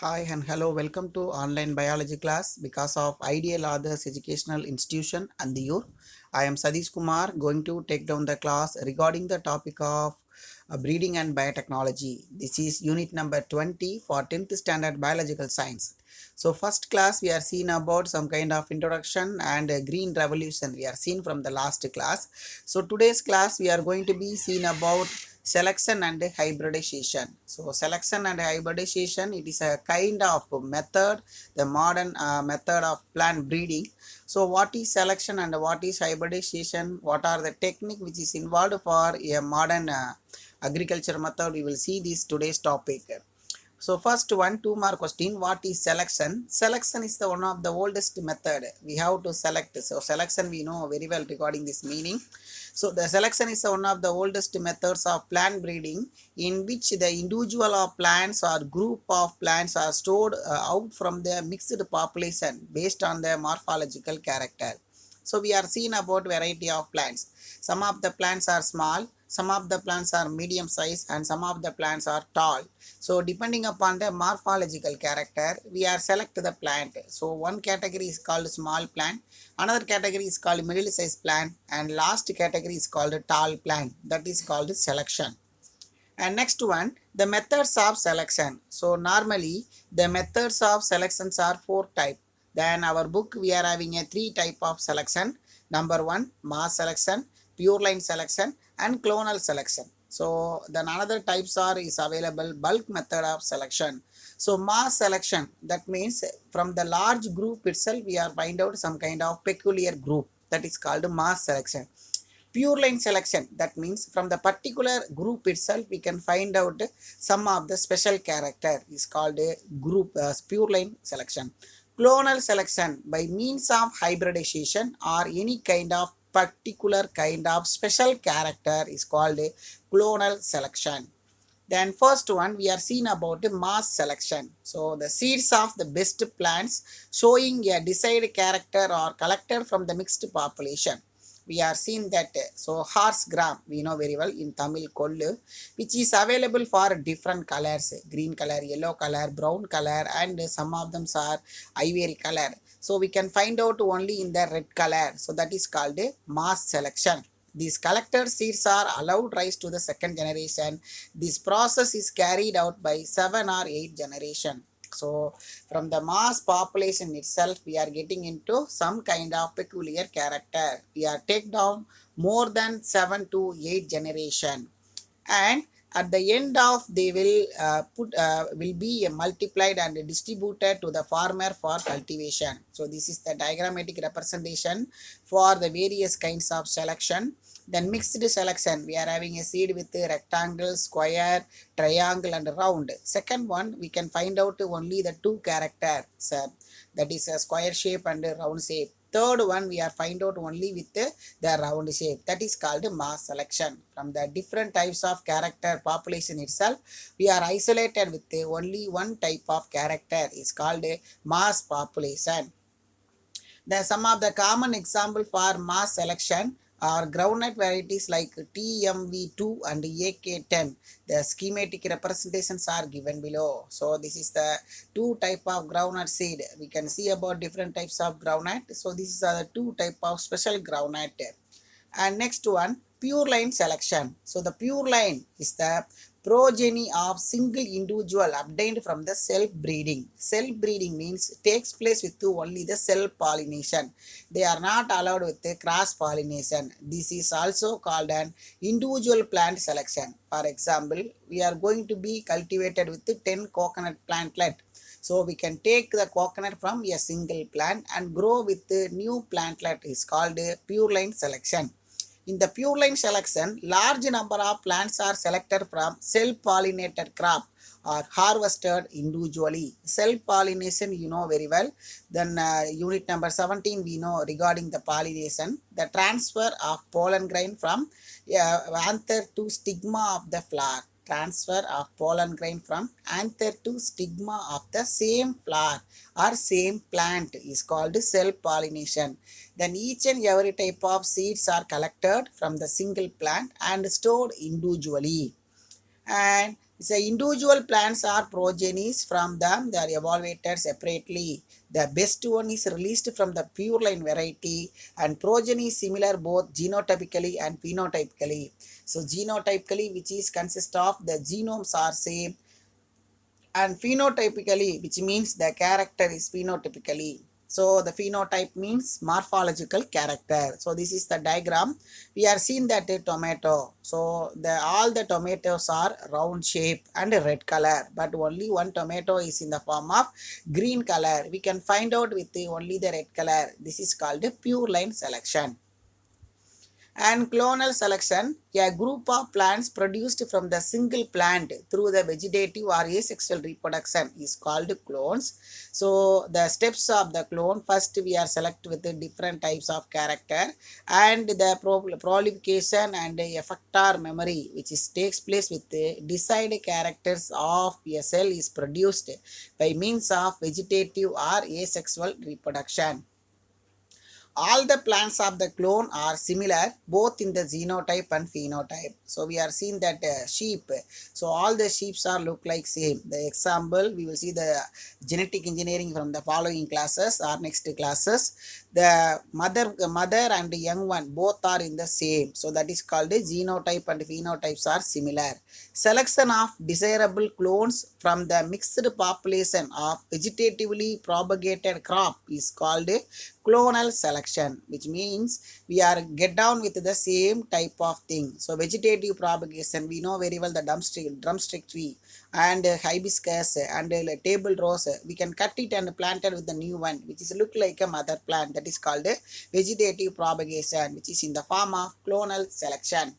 Hi and hello, welcome to online biology class because of Ideal Others Educational Institution and the Youth. I am Sadish Kumar going to take down the class regarding the topic of breeding and biotechnology. This is unit number 20 for 10th standard biological science. So first class we are seeing about some kind of introduction and green revolution we are seen from the last class. So today's class we are going to be seeing about selection and hybridization. So selection and hybridization, it is a kind of method, the modern method of plant breeding. So what is selection and what is hybridization? What are the technique which is involved for a modern agriculture method? We will see this today's topic. So first one, two mark question. What is selection? Selection is the one of the oldest method. We have to select. So selection we know very well regarding this meaning. So the selection is one of the oldest methods of plant breeding in which the individual of plants or group of plants are stored out from the mixed population based on their morphological character. So we are seeing about variety of plants. Some of the plants are small, some of the plants are medium size, and some of the plants are tall. So depending upon the morphological character, we are select the plant. So one category is called small plant, another category is called middle size plant, and last category is called tall plant. That is called selection. And next one, the methods of selection. So normally the methods of selections are four type. Then our book we are having a three type of selection. Number one, mass selection, pure line selection, and clonal selection. So then another types are is available bulk method of selection. So mass selection, that means from the large group itself we are find out some kind of peculiar group, that is called mass selection. Pure line selection, that means from the particular group itself we can find out some of the special character, is called a group pure line selection. Clonal selection by means of hybridization or any kind of particular kind of special character is called a clonal selection. Then first one we are seeing about mass selection. So the seeds of the best plants showing a desired character are collected from the mixed population. We are seeing that. So horse gram we know very well in Tamil kollu, which is available for different colors, green color, yellow color, brown color, and some of them are ivory color. So we can find out only in the red color. So that is called a mass selection. These collected seeds are allowed rise to the second generation. This process is carried out by 7 or 8 generation. So from the mass population itself, we are getting into some kind of peculiar character. We are take down more than 7 to 8 generation, and at the end of they will be multiplied and distributed to the farmer for cultivation. So this is the diagrammatic representation for the various kinds of selection. Then mixed selection, we are having a seed with a rectangle, square, triangle, and round. Second one we can find out only the two characters, that is a square shape and a round shape. Third one we are find out only with the round shape, that is called mass selection. From the different types of character population itself, we are isolated with only one type of character, is called a mass population. The some of the common example for mass selection are groundnut varieties like TMV2 and AK10. The schematic representations are given below. So this is the two type of groundnut seed. We can see about different types of groundnut. So this is the two type of special groundnut. And next one, pure line selection. So the pure line is the progeny of single individual obtained from the self breeding. Self breeding means takes place with only the self pollination. They are not allowed with the cross pollination. This is also called an individual plant selection. For example, we are going to be cultivated with 10 coconut plantlet. So we can take the coconut from a single plant and grow with the new plantlet, is called a pure line selection. In the pure line selection, large number of plants are selected from self-pollinated crop or harvested individually. Self-pollination you know very well. Then unit number 17 we know regarding the pollination, the transfer of pollen grain from anther to stigma of the flower. Transfer of pollen grain from anther to stigma of the same flower or same plant is called self-pollination. Then each and every type of seeds are collected from the single plant and stored individually. And So individual plants are progenies from them, they are evaluated separately. The best one is released from the pure line variety, and progeny is similar both genotypically and phenotypically. So genotypically, which is consist of the genomes are same, and phenotypically, which means the character is phenotypically. So the phenotype means morphological character. So this is the diagram. We are seeing that a tomato. So all the tomatoes are round shape and red color, but only one tomato is in the form of green color. We can find out with only the red color. This is called a pure line selection. And clonal selection, a group of plants produced from the single plant through the vegetative or asexual reproduction is called clones. So the steps of the clone, first we are select with the different types of character, and the proliferation and effector memory, which takes place with the desired characters of a cell, is produced by means of vegetative or asexual reproduction. All the plants of the clone are similar both in the genotype and phenotype. So we are seeing that sheep, so all the sheeps are look like same. The example, we will see the genetic engineering from the following classes or next classes. The mother and the young one both are in the same, so that is called a genotype and phenotypes are similar. Selection of desirable clones from the mixed population of vegetatively propagated crop is called a clonal selection, which means we are get down with the same type of thing. So vegetative propagation, we know very well the drumstick tree and hibiscus and table rose, we can cut it and plant it with the new one which is look like a mother plant, that is called a vegetative propagation, which is in the form of clonal selection.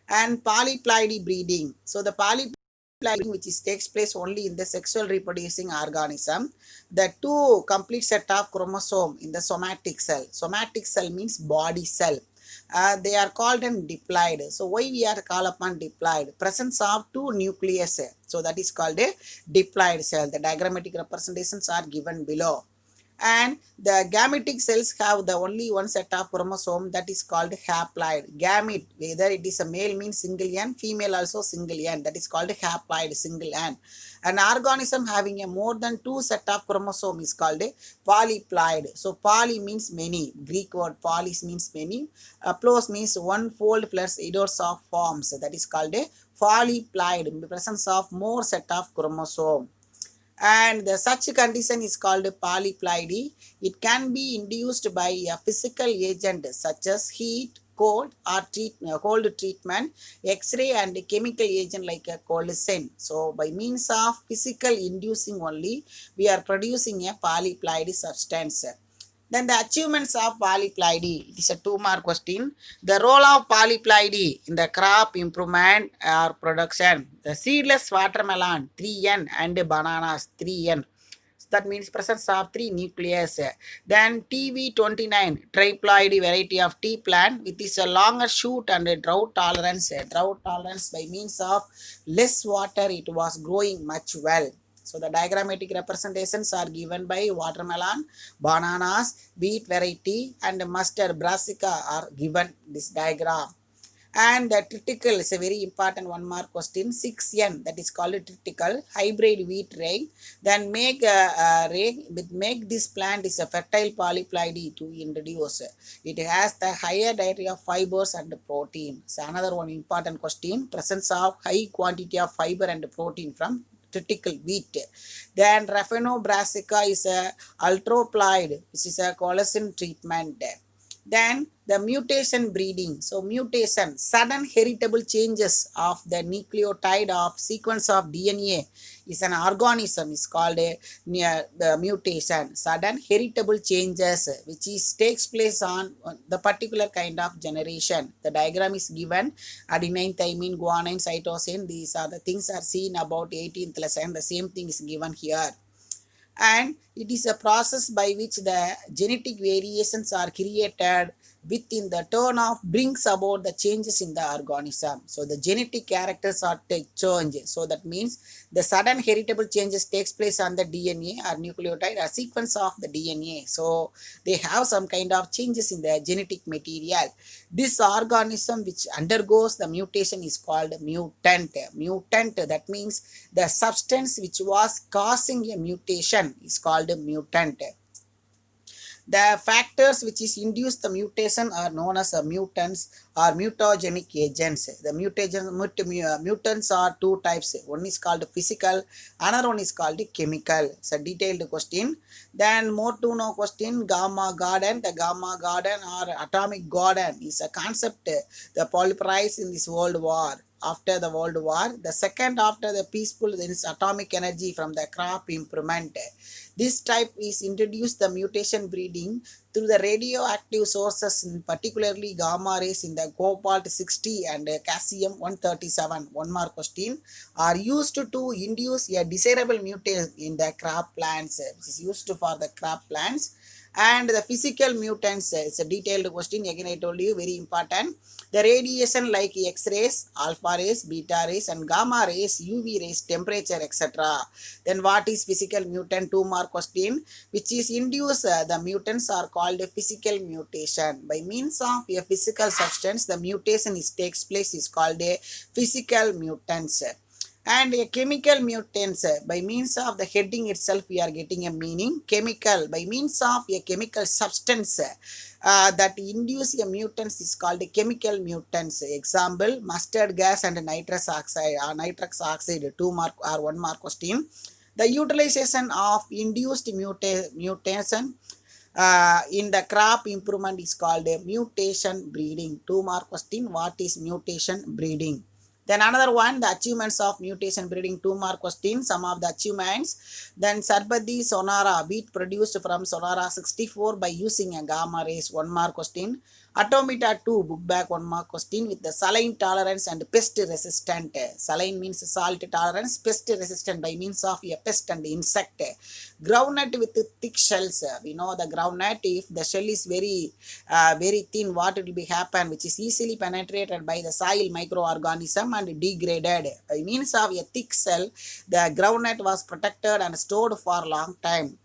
And polyploidy breeding, so the polyploidy which is takes place only in the sexual reproducing organism. The two complete set of chromosome in the somatic cell. Somatic cell means body cell. They are called and diploid. So why we are called upon diploid? Presence of two nucleus. So that is called a diploid cell. The diagrammatic representations are given below. And the gametic cells have the only one set of chromosome, that is called haploid. Gamete, whether it is a male means single N, female also single N, that is called haploid, single N. An organism having a more than two set of chromosome is called a polyploid. So poly means many, Greek word polys means many, plos means one fold plus eidos of forms, that is called a polyploid, presence of more set of chromosome. And such condition is called polyploidy. It can be induced by a physical agent such as heat, cold or cold treatment, X-ray and chemical agent like a coalescent. So by means of physical inducing only, we are producing a polyploidy substance. Then the achievements of polyploidy, it is a 2-mark question. The role of polyploidy in the crop improvement or production. The seedless watermelon 3N and bananas 3N. That means presence of 3 nucleus. Then TV29 triploidy variety of tea plant with this a longer shoot and a drought tolerance. Drought tolerance by means of less water it was growing much well. So the diagrammatic representations are given by watermelon, bananas, wheat variety and mustard brassica are given this diagram. And the triticale is a very important 1-mark question. 6N, that is called a triticale, hybrid wheat ray. Then make this plant is a fertile polyploidy to introduce. It has the higher dietary of fibers and protein. So another one important question, presence of high quantity of fiber and protein from triticale wheat. Then Raphano brassica is a ultroploid, which is a coalescent treatment. Then the mutation breeding. So mutation, sudden heritable changes of the nucleotide of sequence of DNA is an organism is called a the mutation. Sudden heritable changes which is takes place on the particular kind of generation. The diagram is given. Adenine, thymine, guanine, cytosine. These are the things are seen about 18th lesson. The same thing is given here. And it is a process by which the genetic variations are created within the turn of brings about the changes in the organism. So the genetic characters are change. So that means the sudden heritable changes takes place on the DNA or nucleotide or sequence of the DNA. So they have some kind of changes in the genetic material. This organism which undergoes the mutation is called mutant. Mutant, that means the substance which was causing a mutation is called mutant. The factors which is induce the mutation are known as mutants or mutagenic agents. The mutants are two types. One is called physical, another one is called chemical. It's a detailed question. Then more to know question, gamma garden. The gamma garden or atomic garden is a concept that popularized in this world war. After the World War, the second after the peaceful, there is atomic energy from the crop improvement. This type is introduced the mutation breeding through the radioactive sources, particularly gamma rays in the cobalt 60 and caesium 137. One more question, are used to induce a desirable mutation in the crop plants. This is used for the crop plants. And the physical mutants, it's a detailed question. Again, I told you, very important. The radiation like X-rays, alpha rays, beta rays, and gamma rays, UV rays, temperature, etc. Then what is physical mutant? Two more question. Which is induced, the mutants are called a physical mutation. By means of a physical substance, the mutation takes place is called a physical mutants. And a chemical mutants, by means of the heading itself we are getting a meaning. Chemical, by means of a chemical substance that induce a mutants is called a chemical mutants. Example, mustard gas and nitrous oxide or nitrous oxide. 2 mark or 1 mark question. The utilization of induced mutation in the crop improvement is called a mutation breeding. 2 mark question, what is mutation breeding? Then another one, the achievements of mutation breeding. 2 mark question, some of the achievements. Then Sarbadi Sonara, wheat produced from Sonara 64 by using a gamma rays. 1 mark question. Automata 2, book back 1 mark question with the saline tolerance and pest resistant. Saline means salt tolerance, pest resistant by means of a pest and insect. Groundnut with thick shells. We know the groundnut, if the shell is very thin, what will be happen, which is easily penetrated by the soil microorganism and degraded. By means of a thick shell, the groundnut was protected and stored for a long time.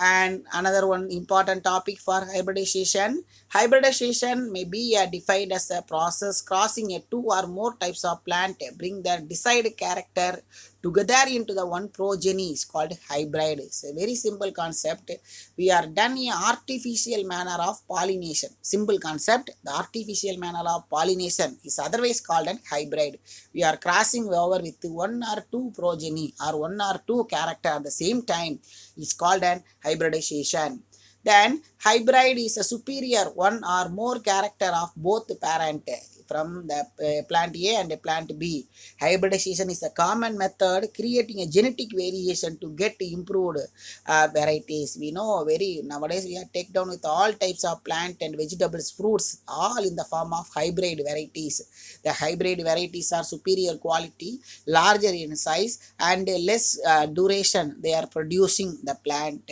And another one important topic for hybridization. Hybridization may be defined as a process crossing a two or more types of plant, bring their desired character together into the one progeny is called hybrid. It's a very simple concept. We are done in artificial manner of pollination. Simple concept. The artificial manner of pollination is otherwise called an hybrid. We are crossing over with one or two progeny or one or two character at the same time is called an hybridization. Then hybrid is a superior one or more character of both parent from the plant A and plant B. Hybridization is a common method creating a genetic variation to get improved varieties. We know nowadays we are take down with all types of plant and vegetables, fruits, all in the form of hybrid varieties. The hybrid varieties are superior quality, larger in size, and less duration they are producing the plant.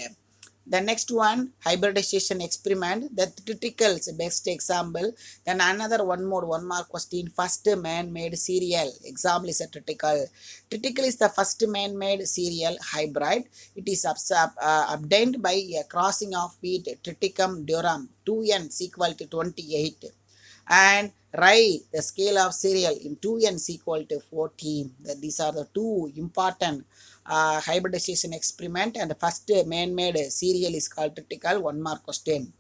The next one, hybridization experiment. The triticles, best example. Then another one more, 1 mark question. First man-made cereal. Example is a triticle. Triticle is the first man-made cereal hybrid. It is obtained by a crossing of wheat, Triticum durum, 2n is equal to 28. And rye, the scale of cereal in 2n is equal to 14. These are the two important hybridization experiment, and the first man-made cereal is called triticale. 1 mark question.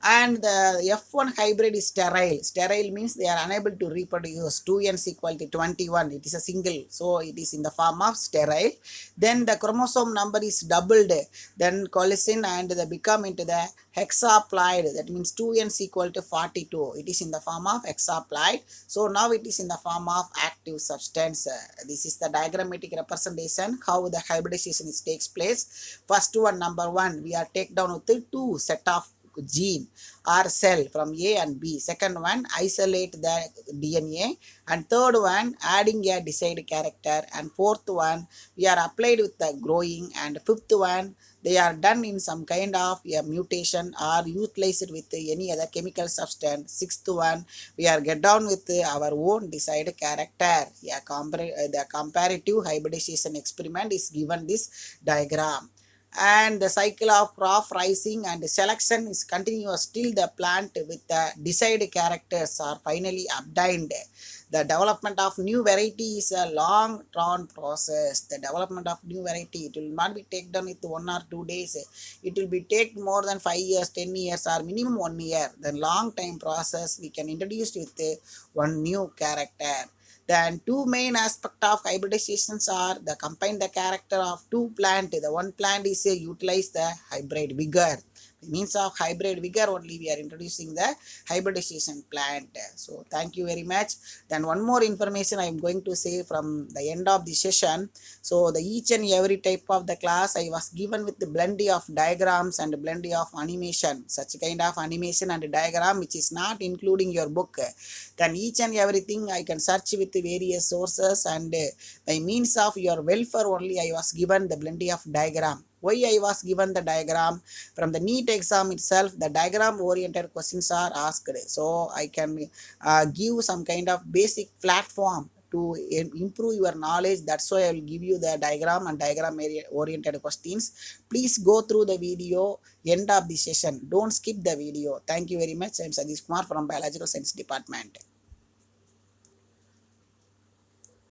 And the F1 hybrid is sterile. Sterile means they are unable to reproduce. 2n is equal to 21. It is a single, so it is in the form of sterile. Then the chromosome number is doubled. Then coalescing and they become into the hexaploid. That means 2n is equal to 42. It is in the form of hexaploid. So now it is in the form of active substance. This is the diagrammatic representation how the hybridization takes place. First one, number 1, we are take down with 2 set of gene or cell from A and B. Second one, isolate the DNA. And third one, adding a desired character. And fourth one, we are applied with the growing. And fifth one, they are done in some kind of a mutation or utilized with any other chemical substance. Sixth one, we are get down with our own desired character. Yeah, the comparative hybridization experiment is given this diagram. And the cycle of crop rising and selection is continuous till the plant with the desired characters are finally obtained. The development of new variety is a long drawn process. The development of new variety, it will not be taken with 1 or 2 days. It will be take more than 5 years, 10 years, or minimum 1 year. The long time process we can introduce with one new character. Then two main aspects of hybridizations are the combine the character of two plant. The one plant is utilize the hybrid vigor. By means of hybrid vigor only we are introducing the hybridization plant. So thank you very much. Then one more information I am going to say from the end of the session. So the each and every type of the class I was given with the blending of diagrams and blending of animation. Such kind of animation and diagram which is not including your book. Then each and everything I can search with the various sources, and by means of your welfare only I was given the blending of diagram. Why I was given the diagram? From the NEET exam itself, the diagram oriented questions are asked. So I can give some kind of basic platform to improve your knowledge. That's why I will give you the diagram and diagram oriented questions. Please go through the video end of the session. Don't skip the video. Thank you very much. I am Sadish Kumar from Biological Science Department.